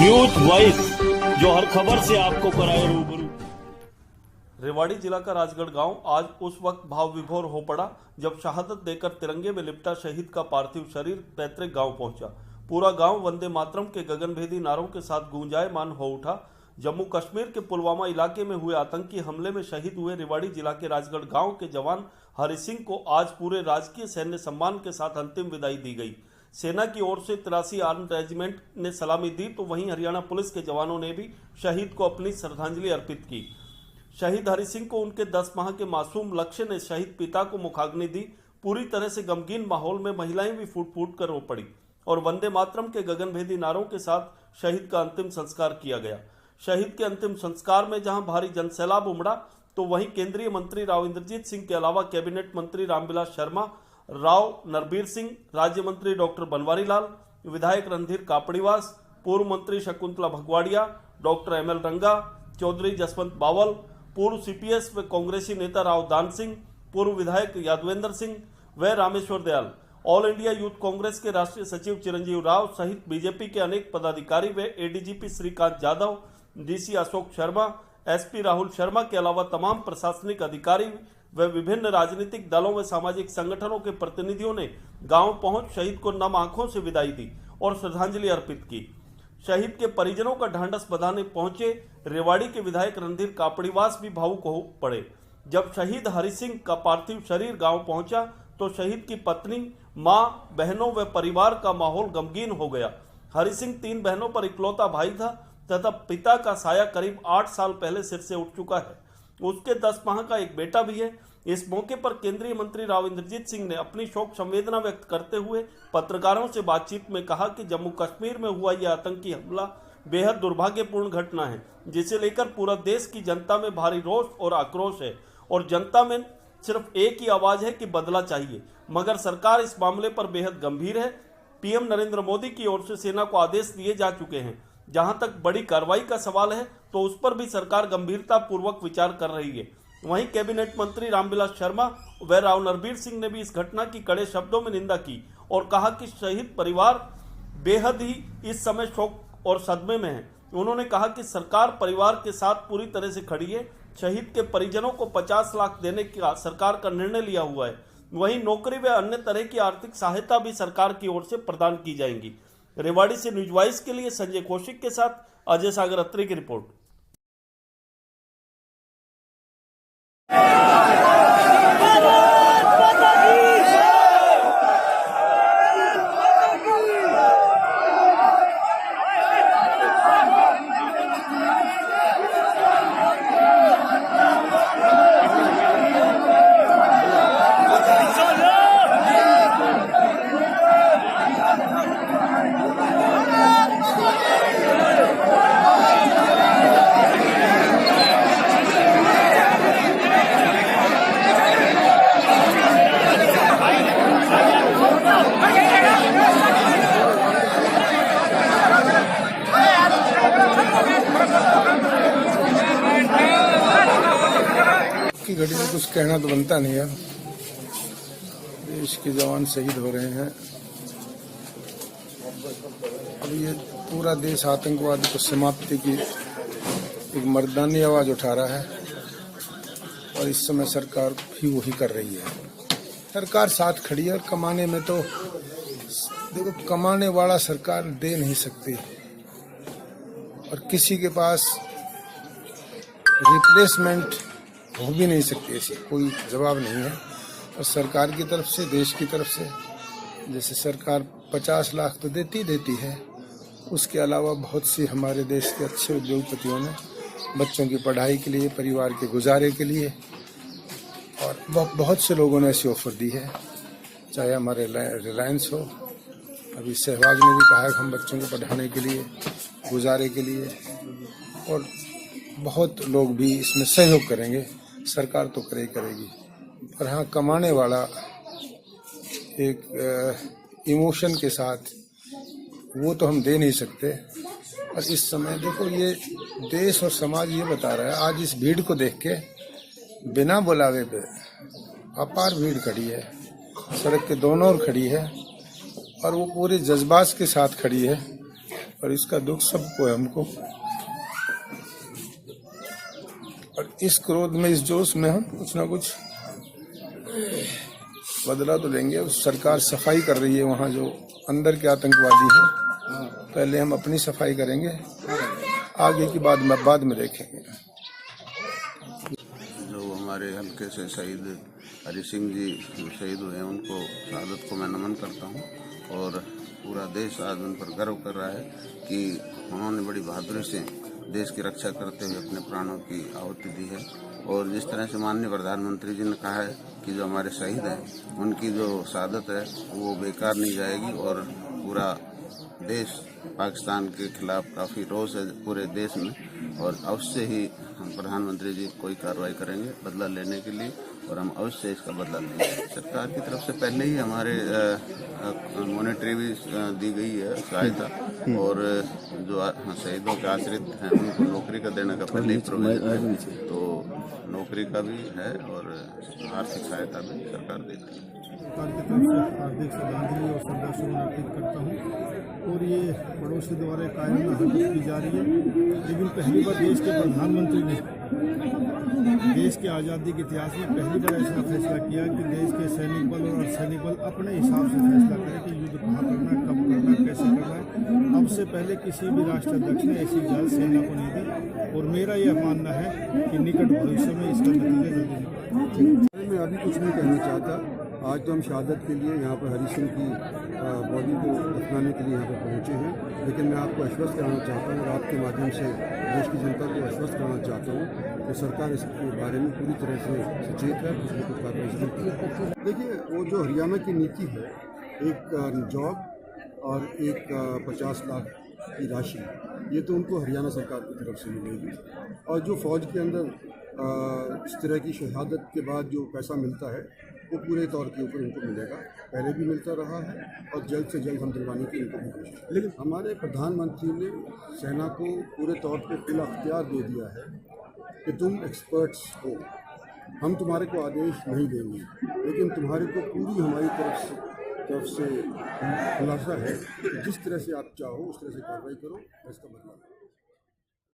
News voice, जो हर खबर से आपको कराए रूबरू। रेवाड़ी जिला का राजगढ़ गांव आज उस वक्त भाव विभोर हो पड़ा जब शहादत देकर तिरंगे में लिपटा शहीद का पार्थिव शरीर पैतृक गांव पहुंचा। पूरा गांव वंदे मातरम के गगनभेदी नारों के साथ गूंजायमान हो उठा। जम्मू कश्मीर के पुलवामा इलाके में हुए आतंकी हमले में शहीद हुए रेवाड़ी जिला के राजगढ़ गांव के जवान हरि सिंह को आज पूरे राजकीय सैन्य सम्मान के साथ अंतिम विदाई दी गई। सेना की ओर से 83 आर्म रेजिमेंट ने सलामी दी, तो वहीं हरियाणा पुलिस के जवानों ने भी शहीद को अपनी श्रद्धांजलि अर्पित की। शहीद हरि सिंह को उनके 10 माह के मासूम लक्ष्य ने शहीद पिता को मुखाग्नि दी। पूरी तरह से गमगीन माहौल में महिलाएं भी फूट फूट कर रो पड़ी और वंदे मातरम के गगनभेदी नारों के साथ शहीद का अंतिम संस्कार किया गया। शहीद के अंतिम संस्कार में जहां भारी जनसैलाब उमड़ा, तो वहीं केंद्रीय मंत्री राव इंद्रजीत सिंह के अलावा कैबिनेट मंत्री रामविलास शर्मा, राव नरबीर सिंह, राज्य मंत्री डॉक्टर बनवारी लाल, विधायक रणधीर कापड़ीवास, पूर्व मंत्री शकुंतला भगवाड़िया, डॉक्टर एमएल रंगा, चौधरी जसवंत बावल, पूर्व सीपीएस व कांग्रेसी नेता राव दान सिंह, पूर्व विधायक यादवेंद्र सिंह व Rameshwar Dayal, all India youth Congress के राष्ट्रीय सचिव चिरंजीव राव सहित बीजेपी के अनेक पदाधिकारी व ADGP Shrikant Yadav, DC Ashok Sharma, SP Rahul Sharma के अलावा तमाम प्रशासनिक अधिकारी व विभिन्न राजनीतिक दलों व सामाजिक संगठनों के प्रतिनिधियों ने गांव पहुंच शहीद को नम आंखों से विदाई दी और श्रद्धांजलि अर्पित की। शहीद के परिजनों का ढांढस बंधाने पहुंचे रेवाड़ी के विधायक रणधीर कापड़ीवास भी भावुक हो पड़े। जब शहीद हरि सिंह का पार्थिव शरीर गांव पहुंचा तो शहीद की पत्नी, मां, बहनों व परिवार का माहौल गमगीन हो गया। हरि सिंह 3 बहनों पर इकलौता भाई था तथा पिता का साया करीब 8 साल पहले सिर से उठ चुका है। उसके 10 माह का एक बेटा भी है। इस मौके पर केंद्रीय मंत्री राव इंद्रजीत सिंह ने अपनी शोक संवेदना व्यक्त करते हुए पत्रकारों से बातचीत में कहा कि जम्मू कश्मीर में हुआ यह आतंकी हमला बेहद दुर्भाग्यपूर्ण घटना है, जिसे लेकर पूरा देश की जनता में भारी रोष और आक्रोश है और जनता में सिर्फ एक ही आवाज है कि बदला चाहिए, मगर सरकार इस मामले पर बेहद गंभीर है। पीएम नरेंद्र मोदी की ओर से सेना को आदेश दिए जा चुके हैं। जहां तक बड़ी कार्रवाई का सवाल है तो उस पर भी सरकार गंभीरता पूर्वक विचार कर रही है। वहीं कैबिनेट मंत्री रामविलास शर्मा व राव नरबीर सिंह ने भी इस घटना की कड़े शब्दों में निंदा की और कहा कि शहीद परिवार बेहद ही इस समय शोक और सदमे में है। उन्होंने कहा कि सरकार परिवार के साथ पूरी तरह से खड़ी है। शहीद के परिजनों को 50 लाख देने का सरकार का निर्णय लिया हुआ है। वहीं नौकरी व अन्य तरह की आर्थिक सहायता भी सरकार की ओर से प्रदान की जाएगी। रेवाड़ी से न्यूज वॉइस के लिए संजय कौशिक के साथ अजय सागर अत्री की रिपोर्ट। की घड़ी में कुछ कहना तो बनता नहीं है। देश के जवान शहीद हो रहे हैं। अब ये पूरा देश आतंकवाद को समाप्ति की एक मर्दानी आवाज उठा रहा है और इस समय सरकार भी वही कर रही है। सरकार साथ खड़ी है और कमाने में तो देखो, कमाने वाला सरकार दे नहीं सकती और किसी के पास रिप्लेसमेंट हो भी नहीं सकती, ऐसी कोई जवाब नहीं है। और सरकार की तरफ से, देश की तरफ से, जैसे सरकार 50 लाख तो देती है, उसके अलावा बहुत सी हमारे देश के अच्छे उद्योगपतियों ने बच्चों की पढ़ाई के लिए, परिवार के गुजारे के लिए और बहुत से लोगों ने ऐसी ऑफर दी है। चाहे हमारे रिलायंस हो, अभी सहवाग ने भी कहा है कि हम बच्चों को पढ़ाने के लिए, गुजारे के लिए, और बहुत लोग भी इसमें सहयोग करेंगे। सरकार तो करेगी, पर हाँ, कमाने वाला एक इमोशन के साथ वो तो हम दे नहीं सकते। और इस समय देखो, ये देश और समाज ये बता रहा है, आज इस भीड़ को देख के बिना बुलावे पे अपार भीड़ खड़ी है, सड़क के दोनों ओर खड़ी है और वो पूरे जज्बात के साथ खड़ी है और इसका दुख सबको है, हमको। और इस क्रोध में, इस जोश में हम कुछ ना कुछ बदला तो लेंगे। सरकार सफाई कर रही है वहाँ जो अंदर के आतंकवादी हैं, पहले हम अपनी सफाई करेंगे, आगे की बाद में देखेंगे। जो हमारे हल्के से शहीद हरि सिंह जी शहीद हुए हैं, उनको शहादत को मैं नमन करता हूँ। और पूरा देश आज उन पर गर्व कर रहा है कि उन्होंने बड़ी बहादुरी से देश की रक्षा करते हुए अपने प्राणों की आहुति दी है। और जिस तरह से माननीय प्रधानमंत्री जी ने कहा है कि जो हमारे शहीद हैं उनकी जो शहादत है वो बेकार नहीं जाएगी, और पूरा देश पाकिस्तान के खिलाफ काफ़ी रोष है पूरे देश में, और अवश्य ही हम प्रधानमंत्री जी कोई कार्रवाई करेंगे बदला लेने के लिए, और हम अवश्य इसका बदला लेंगे। सरकार की तरफ से पहले ही हमारे मॉनेटरी भी दी गई है सहायता, और जो शहीदों के आश्रित हैं उनको नौकरी का देने का पहले ही प्रोविजन है, तो नौकरी का भी है और आर्थिक सहायता भी सरकार देती है। सरकार की तरफ से हार्दिक श्रद्धांजलि और श्रद्धासुमन अर्पित करता हूँ। और ये पड़ोसी द्वारा कायराना हरकत की जा रही है, लेकिन पहली बार देश के प्रधानमंत्री ने देश के आज़ादी के इतिहास में पहली बार ऐसा फैसला किया कि देश के सैनिक बल और अर्धसैनिक बल अपने हिसाब से फैसला करें कि युद्ध कहाँ करना है, कब करना है, कैसे करना है। अब से पहले किसी भी राष्ट्राध्यक्ष ने ऐसी इजाज़त सेना को नहीं दी, और मेरा यह मानना है कि निकट भविष्य में इसका नतीजा जल्दी निकलेगा। मैं अभी कुछ नहीं कहना चाहता। आज तो हम शहादत के लिए यहाँ पर हरि सिंह की बॉडी को दफनाने के लिए यहाँ पर पहुँचे हैं, लेकिन मैं आपको आश्वस्त कराना चाहता हूँ और आपके माध्यम से देश की जनता को आश्वस्त कराना चाहता हूँ कि सरकार इसके बारे में पूरी तरह से सचेत है, कुछ न कुछ कार्रवाई जरूर करेगी। देखिए, वो जो हरियाणा की नीति है, एक जॉब और एक 50 लाख की राशि, ये तो उनको हरियाणा सरकार की तरफ से मिलेगी। और जो फौज के अंदर इस तरह की शहादत के बाद जो पैसा मिलता है वो पूरे तौर के ऊपर उनको मिलेगा, पहले भी मिलता रहा है और जल्द से जल्द हम दिलवाने की उनको भी कोशिश। लेकिन हमारे प्रधानमंत्री ने सेना को पूरे तौर पे खुला अख्तियार दे दिया है कि तुम एक्सपर्ट्स हो, हम तुम्हारे को आदेश नहीं देंगे, लेकिन तुम्हारे को पूरी हमारी तरफ से खुलासा है कि जिस तरह से आप चाहो उस तरह से कार्रवाई करो, इसका बदला।